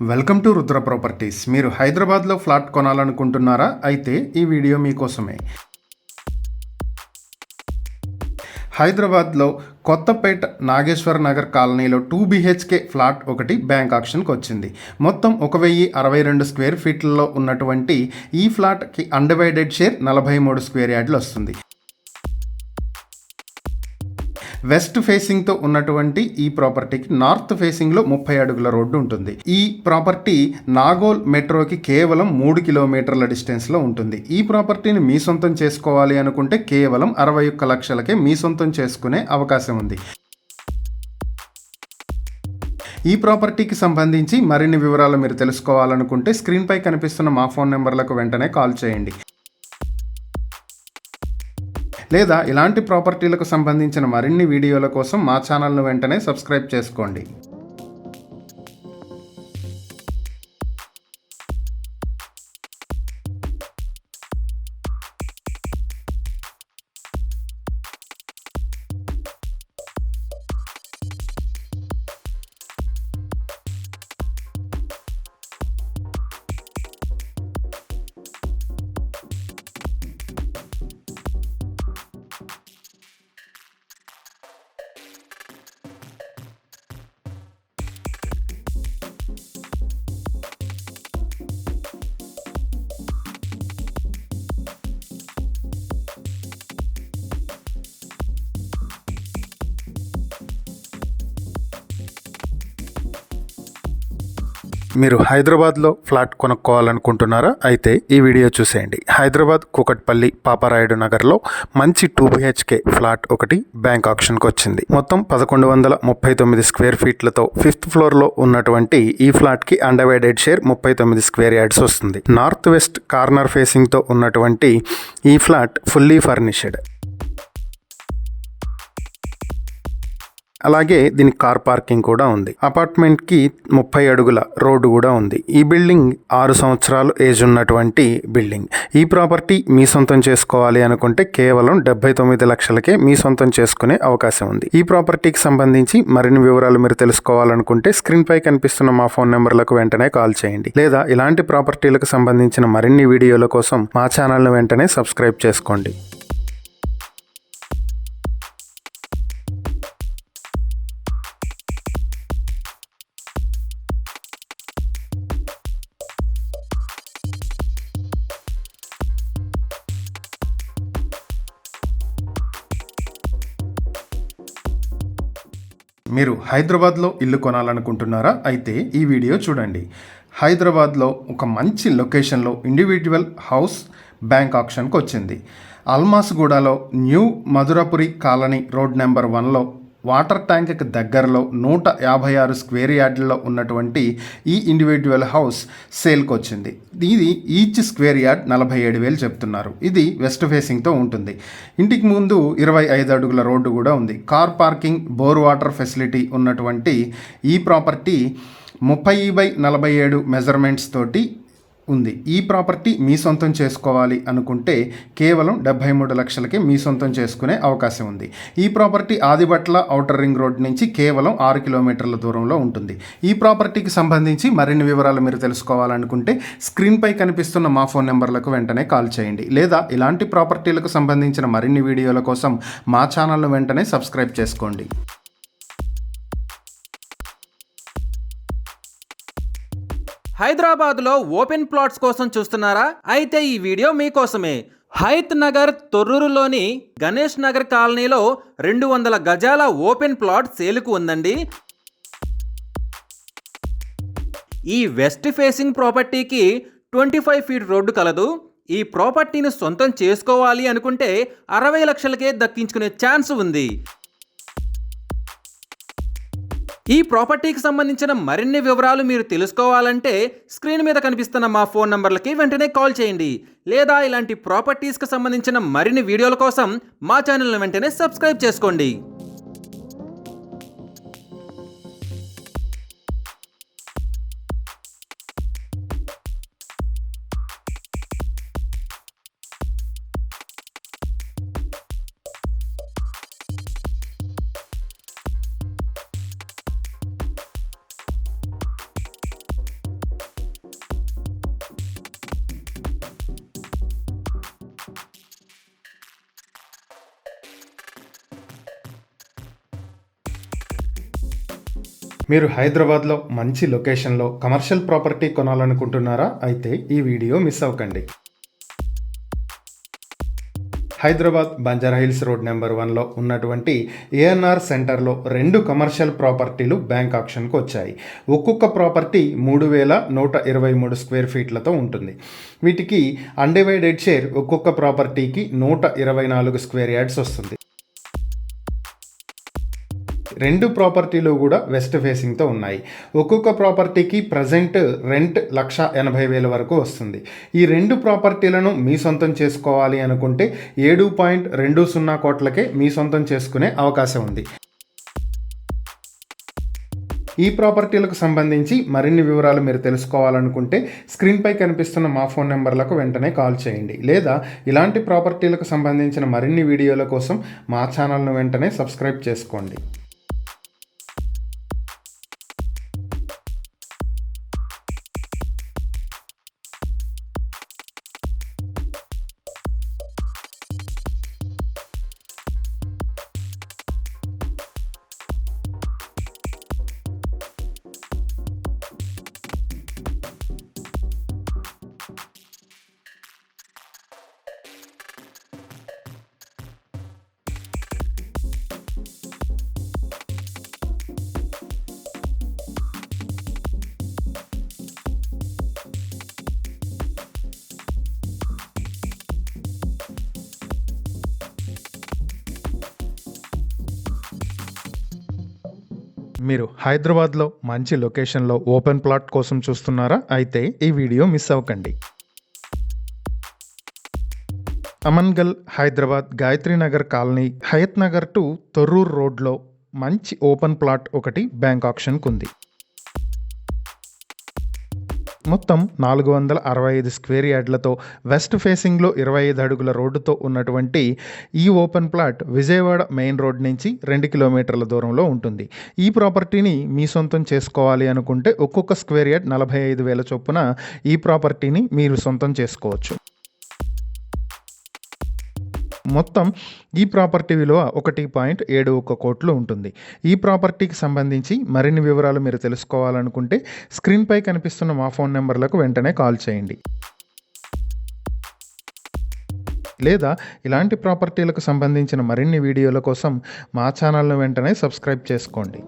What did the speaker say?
Welcome to Rudra properties. మీరు హైదరాబాద్లో flat కొనాలనుకుంటున్నారా? అయితే ఈ వీడియో మీకోసమే. హైదరాబాద్లో కొత్తపేట నాగేశ్వర నగర్ కాలనీలో 2 BHK ఫ్లాట్ ఒకటి బ్యాంక్ ఆక్షన్కి వచ్చింది. మొత్తం 1062 స్క్వేర్ ఫీట్లలో ఉన్నటువంటి ఈ ఫ్లాట్కి అన్డివైడెడ్ షేర్ 43 స్క్వేర్ యార్డ్లు వస్తుంది. వెస్ట్ ఫేసింగ్తో ఉన్నటువంటి ఈ ప్రాపర్టీకి నార్త్ ఫేసింగ్లో 30 అడుగుల రోడ్డు ఉంటుంది. ఈ ప్రాపర్టీ నాగోల్ మెట్రోకి కేవలం 3 కిలోమీటర్ల డిస్టెన్స్లో ఉంటుంది. ఈ ప్రాపర్టీని మీ సొంతం చేసుకోవాలి అనుకుంటే కేవలం 61 లక్షలకే మీ సొంతం చేసుకునే అవకాశం ఉంది. ఈ ప్రాపర్టీకి సంబంధించి మరిన్ని వివరాలు మీరు తెలుసుకోవాలనుకుంటే స్క్రీన్పై కనిపిస్తున్న మా ఫోన్ నెంబర్లకు వెంటనే కాల్ చేయండి. లేదా ఇలాంటి ప్రాపర్టీలకు సంబంధించిన మరిన్ని వీడియోల కోసం మా ఛానల్ను వెంటనే సబ్స్క్రైబ్ చేసుకోండి. మీరు హైదరాబాద్లో ఫ్లాట్ కొనుక్కోవాలనుకుంటున్నారా? అయితే ఈ వీడియో చూసేయండి. హైదరాబాద్ కూకట్పల్లి పాపారాయుడు నగర్లో మంచి 2 BHK ఫ్లాట్ ఒకటి బ్యాంక్ ఆక్షన్కి వచ్చింది. మొత్తం 1139 స్క్వేర్ ఫీట్లతో 5th ఫ్లోర్లో ఉన్నటువంటి ఈ ఫ్లాట్కి అన్డివైడెడ్ షేర్ 39 స్క్వేర్ యార్డ్స్ వస్తుంది. నార్త్ వెస్ట్ కార్నర్ ఫేసింగ్తో ఉన్నటువంటి ఈ ఫ్లాట్ ఫుల్లీ ఫర్నిష్డ్. అలాగే దీనికి కార్ పార్కింగ్ కూడా ఉంది. అపార్ట్మెంట్కి 30 అడుగుల రోడ్డు కూడా ఉంది. ఈ బిల్డింగ్ 6 సంవత్సరాలు ఏజ్ ఉన్నటువంటి బిల్డింగ్. ఈ ప్రాపర్టీ మీ సొంతం చేసుకోవాలి అనుకుంటే కేవలం 79 లక్షలకే మీ సొంతం చేసుకునే అవకాశం ఉంది. ఈ ప్రాపర్టీకి సంబంధించి మరిన్ని వివరాలు మీరు తెలుసుకోవాలనుకుంటే స్క్రీన్పై కనిపిస్తున్న మా ఫోన్ నెంబర్లకు వెంటనే కాల్ చేయండి. లేదా ఇలాంటి ప్రాపర్టీలకు సంబంధించిన మరిన్ని వీడియోల కోసం మా ఛానల్ను వెంటనే సబ్స్క్రైబ్ చేసుకోండి. మీరు హైదరాబాద్లో ఇల్లు కొనాలనుకుంటున్నారా? అయితే ఈ వీడియో చూడండి. హైదరాబాద్లో ఒక మంచి లొకేషన్లో ఇండివిజువల్ హౌస్ బ్యాంక్ ఆక్షన్కి వచ్చింది. అల్మాస్గూడలో new Madhurapuri colony road number 1లో వాటర్ ట్యాంక్కి దగ్గరలో 156 స్క్వేర్ యార్డ్లలో ఉన్నటువంటి ఈ ఇండివిజువల్ హౌస్ సేల్కి వచ్చింది. ఇది ఈచ్ స్క్వేర్ యార్డ్ 47,000 చెప్తున్నారు. ఇది వెస్ట్ ఫేసింగ్తో ఉంటుంది. ఇంటికి ముందు 25 అడుగుల రోడ్డు కూడా ఉంది. Car parking, bore water facility ఉన్నటువంటి ఈ ప్రాపర్టీ 30/47 మెజర్మెంట్స్ తోటి ఉంది. ఈ ప్రాపర్టీ మీ సొంతం చేసుకోవాలి అనుకుంటే కేవలం 73 లక్షలకే మీ సొంతం చేసుకునే అవకాశం ఉంది. ఈ property Adibatla outer ring road నుంచి కేవలం 6 కిలోమీటర్ల దూరంలో ఉంటుంది. ఈ ప్రాపర్టీకి సంబంధించి మరిన్ని వివరాలు మీరు తెలుసుకోవాలనుకుంటే స్క్రీన్పై కనిపిస్తున్న మా ఫోన్ నెంబర్లకు వెంటనే కాల్ చేయండి. లేదా ఇలాంటి ప్రాపర్టీలకు సంబంధించిన మరిన్ని వీడియోల కోసం మా ఛానల్ను వెంటనే సబ్స్క్రైబ్ చేసుకోండి. హైదరాబాద్లో ఓపెన్ ప్లాట్స్ కోసం చూస్తున్నారా? అయితే ఈ వీడియో మీకోసమే. హైత్ నగర్ తొర్రూరులోని గణేష్ నగర్ కాలనీలో 200 గజాల ఓపెన్ ప్లాట్ సేలుకు ఉందండి. ఈ వెస్ట్ ఫేసింగ్ ప్రాపర్టీకి 25 ఫీట్ రోడ్డు కలదు. ఈ ప్రాపర్టీని సొంతం చేసుకోవాలి అనుకుంటే 60 లక్షలకే దక్కించుకునే ఛాన్స్ ఉంది. ఈ ప్రాపర్టీకి సంబంధించిన మరిన్ని వివరాలు మీరు తెలుసుకోవాలంటే స్క్రీన్ మీద కనిపిస్తున్న మా ఫోన్ నంబర్లకి వెంటనే కాల్ చేయండి. లేదా ఇలాంటి ప్రాపర్టీస్కి సంబంధించిన మరిన్ని వీడియోల కోసం మా ఛానల్ని వెంటనే సబ్స్క్రైబ్ చేసుకోండి. మీరు హైదరాబాద్లో మంచి లొకేషన్లో కమర్షియల్ ప్రాపర్టీ కొనాలనుకుంటున్నారా? అయితే ఈ వీడియో మిస్ అవ్వకండి. హైదరాబాద్ బంజారాహిల్స్ రోడ్ నెంబర్ 1లో ఉన్నటువంటి ఏఎన్ఆర్ సెంటర్లో 2 కమర్షియల్ ప్రాపర్టీలు బ్యాంక్ ఆక్షన్కు వచ్చాయి. ఒక్కొక్క ప్రాపర్టీ 3123 స్క్వేర్ ఫీట్లతో ఉంటుంది. వీటికి అన్డివైడెడ్ షేర్ ఒక్కొక్క ప్రాపర్టీకి 124 స్క్వేర్ యార్డ్స్ వస్తుంది. 2 ప్రాపర్టీలు కూడా వెస్ట్ ఫేసింగ్తో ఉన్నాయి. ఒక్కొక్క ప్రాపర్టీకి ప్రజెంట్ రెంట్ 1,80,000 వరకు వస్తుంది. ఈ 2 ప్రాపర్టీలను మీ సొంతం చేసుకోవాలి అనుకుంటే 7.20 కోట్లకే మీ సొంతం చేసుకునే అవకాశం ఉంది. ఈ ప్రాపర్టీలకు సంబంధించి మరిన్ని వివరాలు మీరు తెలుసుకోవాలనుకుంటే స్క్రీన్పై కనిపిస్తున్న మా ఫోన్ నెంబర్లకు వెంటనే కాల్ చేయండి. లేదా ఇలాంటి ప్రాపర్టీలకు సంబంధించిన మరిన్ని వీడియోల కోసం మా ఛానల్ను వెంటనే సబ్స్క్రైబ్ చేసుకోండి. మీరు హైదరాబాద్లో మంచి లొకేషన్లో ఓపెన్ ప్లాట్ కోసం చూస్తున్నారా? అయితే ఈ వీడియో మిస్ అవ్వకండి. అమన్గల్ హైదరాబాద్ గాయత్రి నగర్ కాలనీ హయత్ నగర్ టు తొర్రూర్ రోడ్లో మంచి ఓపెన్ ప్లాట్ ఒకటి బ్యాంక్ ఆక్షన్కు ఉంది. మొత్తం 465 స్క్వేర్ యార్డ్లతో వెస్ట్ ఫేసింగ్లో 25 అడుగుల రోడ్డుతో ఉన్నటువంటి ఈ open plot Vijayawada main road నుంచి 2 కిలోమీటర్ల దూరంలో ఉంటుంది. ఈ ప్రాపర్టీని మీ సొంతం చేసుకోవాలి అనుకుంటే ఒక్కొక్క స్క్వేర్ యార్డ్ 45,000 చొప్పున ఈ ప్రాపర్టీని మీరు సొంతం చేసుకోవచ్చు. మొత్తం ఈ ప్రాపర్టీ విలువ 1.71 కోట్లు ఉంటుంది. ఈ ప్రాపర్టీకి సంబంధించి మరిన్ని వివరాలు మీరు తెలుసుకోవాలనుకుంటే స్క్రీన్పై కనిపిస్తున్న మా ఫోన్ నెంబర్లకు వెంటనే కాల్ చేయండి. లేదా ఇలాంటి ప్రాపర్టీలకు సంబంధించిన మరిన్ని వీడియోల కోసం మా ఛానల్ను వెంటనే సబ్స్క్రైబ్ చేసుకోండి.